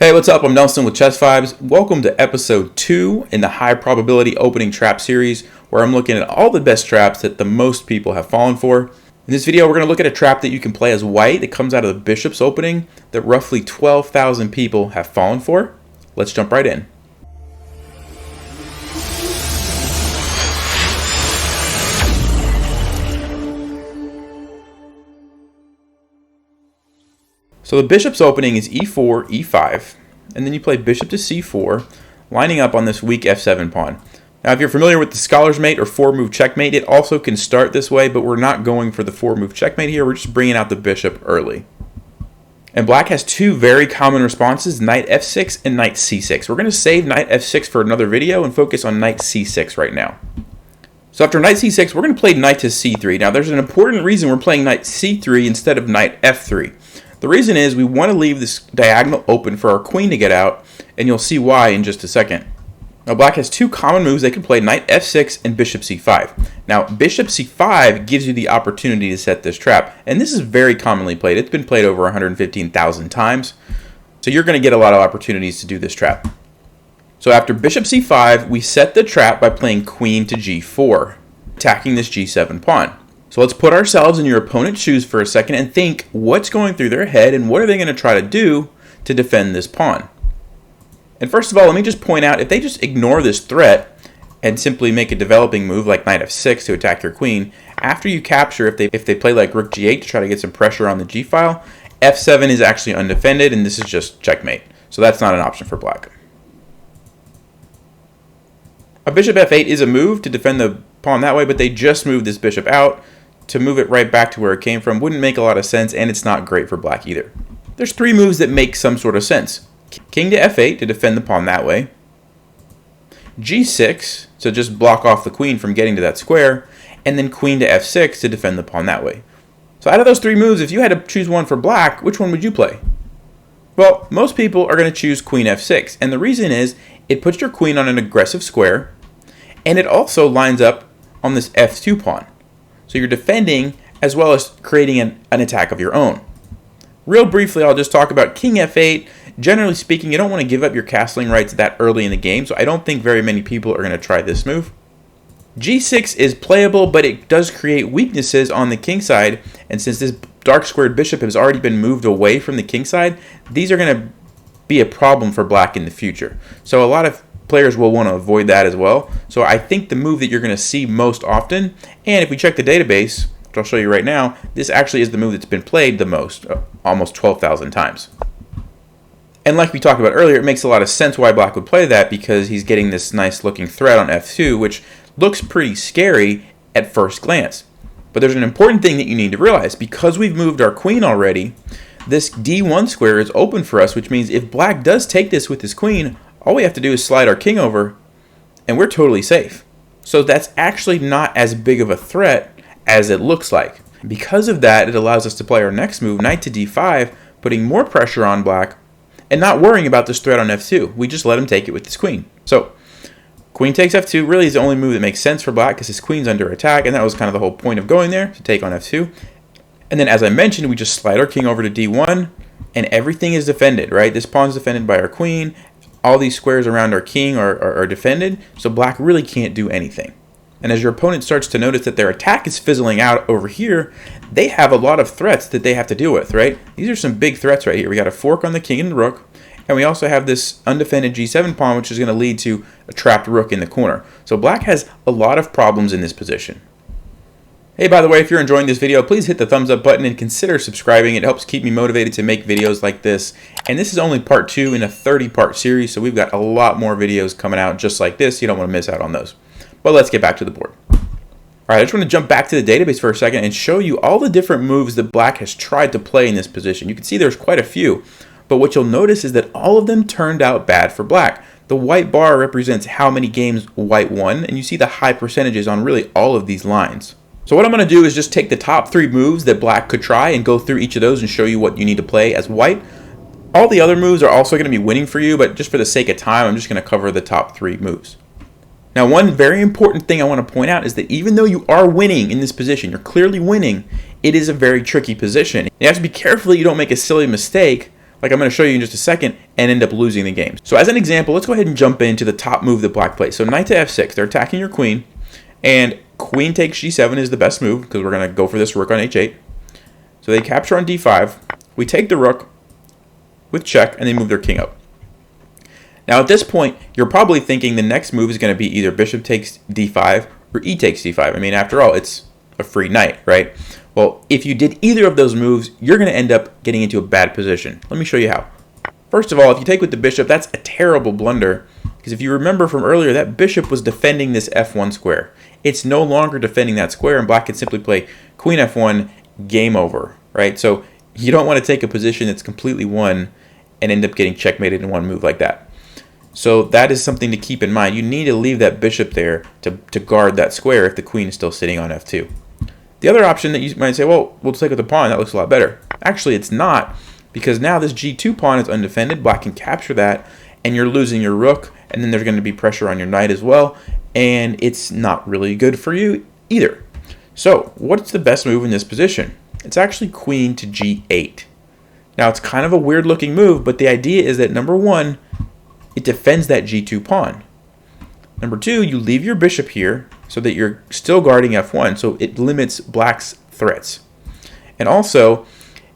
Hey, what's up? I'm Nelson with Chess Vibes. Welcome to episode 2 in the high probability opening trap series, where I'm looking at all the best traps that the most people have fallen for. In this video, we're going to look at a trap that you can play as white that comes out of the bishop's opening that roughly 12,000 people have fallen for. Let's jump right in. So the bishop's opening is e4, e5, and then you play bishop to c4, lining up on this weak f7 pawn. Now, if you're familiar with the scholar's mate or 4-move checkmate, it also can start this way, but we're not going for the 4-move checkmate here. We're just bringing out the bishop early. And black has two very common responses, knight f6 and knight c6. We're going to save knight f6 for another video and focus on knight c6 right now. So after knight c6, we're going to play knight to c3. Now, there's an important reason we're playing knight c3 instead of knight f3. The reason is we want to leave this diagonal open for our queen to get out, and you'll see why in just a second. Now, black has two common moves. They can play knight f6 and bishop c5. Now, bishop c5 gives you the opportunity to set this trap, and this is very commonly played. It's been played over 115,000 times, so you're going to get a lot of opportunities to do this trap. So after bishop c5, we set the trap by playing queen to g4, attacking this g7 pawn. So let's put ourselves in your opponent's shoes for a second and think what's going through their head and what are they going to try to do to defend this pawn. And first of all, let me just point out, if they just ignore this threat and simply make a developing move like knight f6 to attack your queen, after you capture, if they play like rook g8 to try to get some pressure on the g-file, f7 is actually undefended and this is just checkmate. So that's not an option for black. A bishop f8 is a move to defend the pawn that way, but they just moved this bishop out. To move it right back to where it came from wouldn't make a lot of sense, and it's not great for black either. There's three moves that make some sort of sense. King to f8 to defend the pawn that way. g6 to just block off the queen from getting to that square. And then queen to f6 to defend the pawn that way. So out of those three moves, if you had to choose one for black, which one would you play? Well, most people are going to choose queen f6. And the reason is it puts your queen on an aggressive square, and it also lines up on this f2 pawn. So you're defending as well as creating an attack of your own. Real briefly, I'll just talk about king f8. Generally speaking, you don't want to give up your castling rights that early in the game, so I don't think very many people are going to try this move. g6 is playable, but it does create weaknesses on the king side, and since this dark squared bishop has already been moved away from the king side, these are going to be a problem for black in the future. So a lot of players will want to avoid that as well. So I think the move that you're going to see most often, and if we check the database, which I'll show you right now, this actually is the move that's been played the most, almost 12,000 times. And like we talked about earlier, it makes a lot of sense why black would play that, because he's getting this nice looking threat on f2, which looks pretty scary at first glance. But there's an important thing that you need to realize. Because we've moved our queen already, this d1 square is open for us, which means if black does take this with his queen, all we have to do is slide our king over, and we're totally safe. So that's actually not as big of a threat as it looks like. Because of that, it allows us to play our next move, knight to d5, putting more pressure on black, and not worrying about this threat on f2. We just let him take it with his queen. So, queen takes f2 really is the only move that makes sense for black, because his queen's under attack, and that was kind of the whole point of going there, to take on f2. And then, as I mentioned, we just slide our king over to d1, and everything is defended, right? This pawn's defended by our queen. All these squares around our king are defended, so black really can't do anything. And as your opponent starts to notice that their attack is fizzling out over here, they have a lot of threats that they have to deal with, right? These are some big threats right here. We got a fork on the king and the rook, and we also have this undefended g7 pawn, which is going to lead to a trapped rook in the corner. So black has a lot of problems in this position. Hey, by the way, if you're enjoying this video, please hit the thumbs up button and consider subscribing. It helps keep me motivated to make videos like this. And this is only part 2 in a 30-part series, so we've got a lot more videos coming out just like this. You don't want to miss out on those. But let's get back to the board. All right, I just want to jump back to the database for a second and show you all the different moves that black has tried to play in this position. You can see there's quite a few, but what you'll notice is that all of them turned out bad for black. The white bar represents how many games white won, and you see the high percentages on really all of these lines. So what I'm going to do is just take the top 3 moves that black could try and go through each of those and show you what you need to play as white. All the other moves are also going to be winning for you, but just for the sake of time, I'm just going to cover the top 3 moves. Now, one very important thing I want to point out is that even though you are winning in this position, you're clearly winning, it is a very tricky position. You have to be careful that you don't make a silly mistake like I'm going to show you in just a second, and end up losing the game. So as an example, let's go ahead and jump into the top move that black plays. So knight to f6, they're attacking your queen, and queen takes g7 is the best move because we're going to go for this rook on h8. So they capture on d5. We take the rook with check, and they move their king up. Now at this point, you're probably thinking the next move is going to be either bishop takes d5 or e takes d5. I mean, after all, it's a free knight, right? Well, if you did either of those moves, you're going to end up getting into a bad position. Let me show you how. First of all, if you take with the bishop, that's a terrible blunder, because if you remember from earlier, that bishop was defending this f1 square. It's no longer defending that square, and black can simply play queen f1, game over, right? So you don't want to take a position that's completely won and end up getting checkmated in one move like that. So that is something to keep in mind. You need to leave that bishop there to guard that square if the queen is still sitting on f2. The other option that you might say, well, we'll take with the pawn, that looks a lot better. Actually, it's not, because now this g2 pawn is undefended. Black can capture that, and you're losing your rook, and then there's going to be pressure on your knight as well, and it's not really good for you either. So what's the best move in this position? It's actually queen to g8. Now, it's kind of a weird looking move, but the idea is that number one, it defends that g2 pawn. Number two, you leave your bishop here so that you're still guarding f1, so it limits black's threats. And also,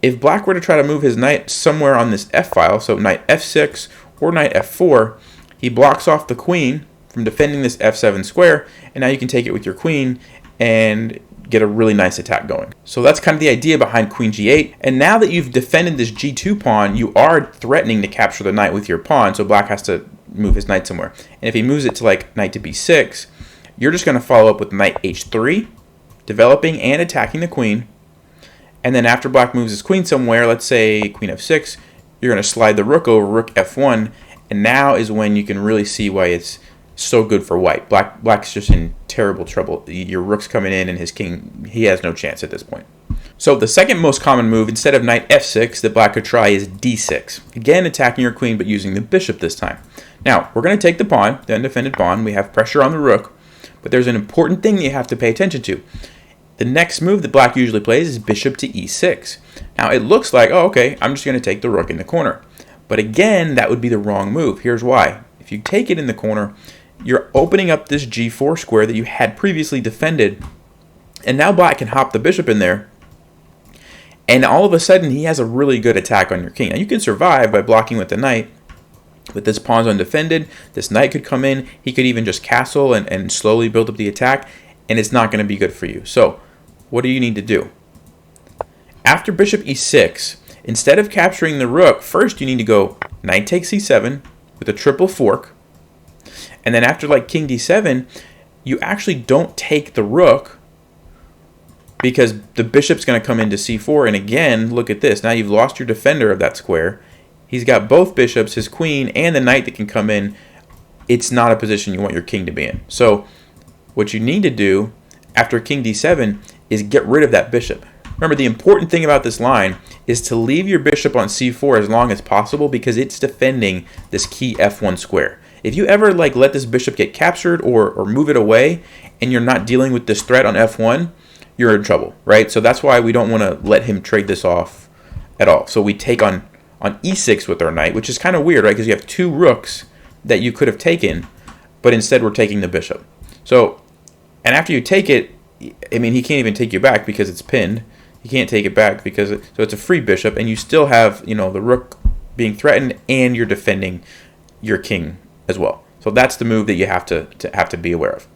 if black were to try to move his knight somewhere on this f file, so knight f6 or knight f4, he blocks off the queen from defending this f7 square, and now you can take it with your queen and get a really nice attack going. So that's kind of the idea behind queen g8, and now that you've defended this g2 pawn, you are threatening to capture the knight with your pawn, so black has to move his knight somewhere. And if he moves it to like knight to b6, you're just going to follow up with knight h3, developing and attacking the queen, and then after black moves his queen somewhere, let's say queen f6, you're going to slide the rook over, rook f1, and now is when you can really see why it's so good for white. Black's just in terrible trouble. Your rook's coming in, and his king, he has no chance at this point. So the second most common move, instead of knight f6, that black could try is d6. Again, attacking your queen, but using the bishop this time. Now, we're going to take the pawn, the undefended pawn. We have pressure on the rook, but there's an important thing that you have to pay attention to. The next move that black usually plays is bishop to e6. Now, it looks like, oh, okay, I'm just going to take the rook in the corner. But again, that would be the wrong move. Here's why. If you take it in the corner, you're opening up this g4 square that you had previously defended, and now black can hop the bishop in there, and all of a sudden he has a really good attack on your king. Now you can survive by blocking with the knight, but this pawn's undefended, this knight could come in, he could even just castle and slowly build up the attack, and it's not going to be good for you. So what do you need to do? After bishop e6, instead of capturing the rook, first you need to go knight takes c7 with a triple fork, and then after like king d7, you actually don't take the rook because the bishop's going to come into c4. And again, look at this. Now you've lost your defender of that square. He's got both bishops, his queen, and the knight that can come in. It's not a position you want your king to be in. So what you need to do after king d7 is get rid of that bishop. Remember, the important thing about this line is to leave your bishop on c4 as long as possible because it's defending this key f1 square. If you ever like let this bishop get captured or move it away and you're not dealing with this threat on f1, you're in trouble, right? So that's why we don't want to let him trade this off at all. So we take on e6 with our knight, which is kind of weird, right? Because you have two rooks that you could have taken, but instead we're taking the bishop. So, and after you take it, I mean, he can't even take you back because it's pinned. He can't take it back because so it's a free bishop, and you still have, you know, the rook being threatened, and you're defending your king as well. So that's the move that you have to be aware of.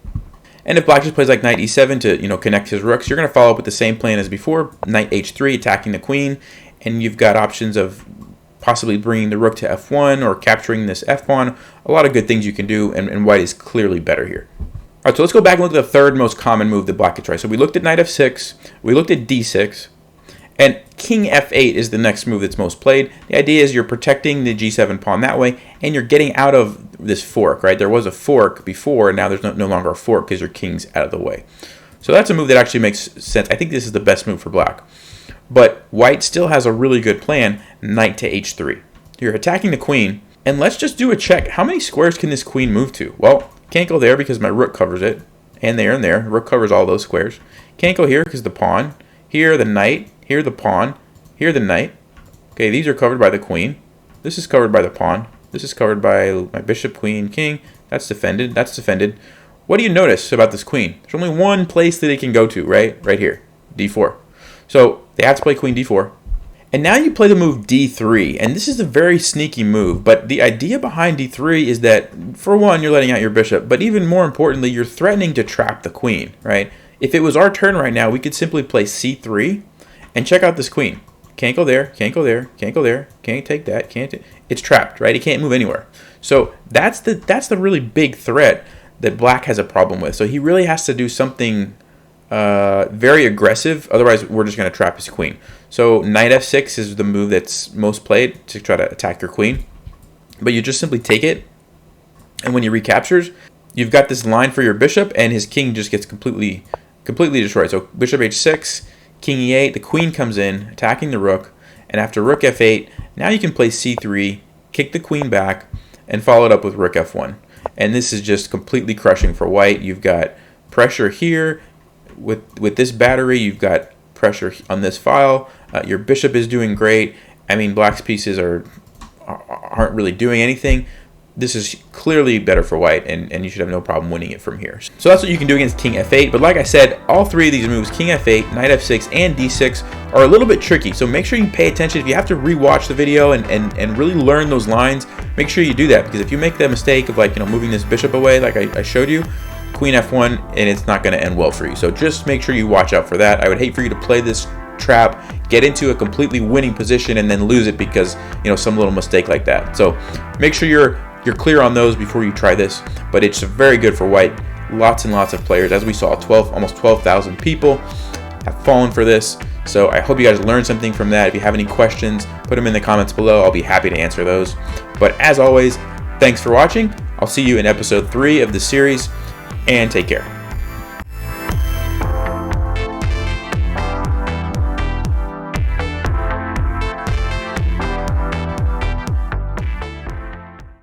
And if black just plays like knight e7 to, you know, connect his rooks, you're going to follow up with the same plan as before, knight h3 attacking the queen, and you've got options of possibly bringing the rook to f1 or capturing this f pawn. A lot of good things you can do, and white is clearly better here. All right, so let's go back and look at the third most common move that black could try. So we looked at knight f6, we looked at d6, and king f8 is the next move that's most played. The idea is you're protecting the g7 pawn that way, and you're getting out of this fork, right? There was a fork before, and now there's no longer a fork because your king's out of the way. So that's a move that actually makes sense. I think this is the best move for black. But white still has a really good plan, knight to h3. You're attacking the queen, and let's just do a check. How many squares can this queen move to? Well, can't go there because my rook covers it, and there and there. Rook covers all those squares. Can't go here because the pawn. Here, the knight. Here, the pawn. Here, the knight. Okay, these are covered by the queen. This is covered by the pawn. This is covered by my bishop, queen, king. That's defended. That's defended. What do you notice about this queen? There's only one place that it can go to, right? Right here, d4. So they have to play queen d4. And now you play the move d3, and this is a very sneaky move, but the idea behind d3 is that, for one, you're letting out your bishop, but even more importantly, you're threatening to trap the queen, right? If it was our turn right now, we could simply play c3 and check out this queen. Can't go there, can't go there, can't go there, can't take that, can't. It's trapped, right? It can't move anywhere. So that's the really big threat that black has a problem with. So he really has to do something very aggressive, otherwise we're just going to trap his queen. So knight f6 is the move that's most played to try to attack your queen. But you just simply take it, and when he recaptures, you've got this line for your bishop, and his king just gets completely destroyed. So bishop h6, king e8, the queen comes in, attacking the rook, and after rook f8, now you can play c3, kick the queen back, and follow it up with rook f1. And this is just completely crushing for white. You've got pressure here. With this battery, you've got pressure on this file. Your bishop is doing great. I mean, black's pieces aren't really doing anything. This is clearly better for white, and you should have no problem winning it from here. So that's what you can do against king f8. But like I said, all three of these moves, king f8, knight f6, and d6, are a little bit tricky. So make sure you pay attention. If you have to rewatch the video and really learn those lines, make sure you do that. Because if you make the mistake of, like, moving this bishop away like I showed you, queen f1, and it's not going to end well for you. So just make sure you watch out for that. I would hate for you to play this trap, get into a completely winning position, and then lose it because some little mistake like that. So make sure you're clear on those before you try this. But it's very good for white. Lots and lots of players, as we saw, almost 12,000 people have fallen for this. So I hope you guys learned something from that. If you have any questions, put them in the comments below. I'll be happy to answer those. But as always, thanks for watching. I'll see you in episode 3 of the series, and take care.